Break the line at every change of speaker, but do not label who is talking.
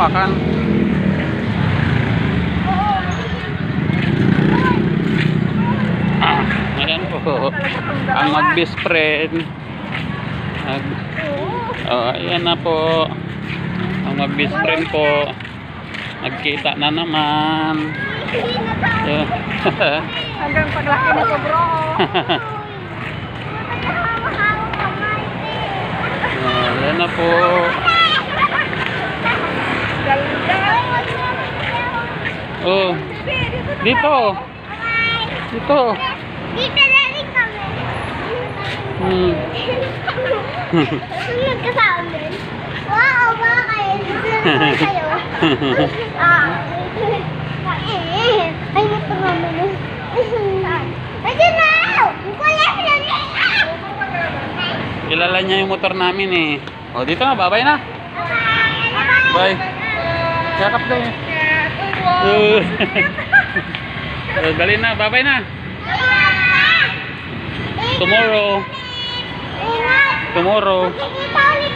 hawakan. Ayan po. Ang mag-best friend. Ayan na po. Ang mag-best friend po. Nagkita na naman.
Hanggang paglaki na po, bro.
Ayan na po. Oh. Dito. Dito.
Dito na rin kami. Sunod ka sa amin. Wow, bakit? Sunod sa'yo. Ay, ito naman. Ayun na! Kuya,
Kilala niya yung motor namin eh. Oh, dito na, babay na. Bye. Yakap na eh. Dali na, babay na. Tomorrow.
Ingat!
Tomorrow.
Magkikita ulit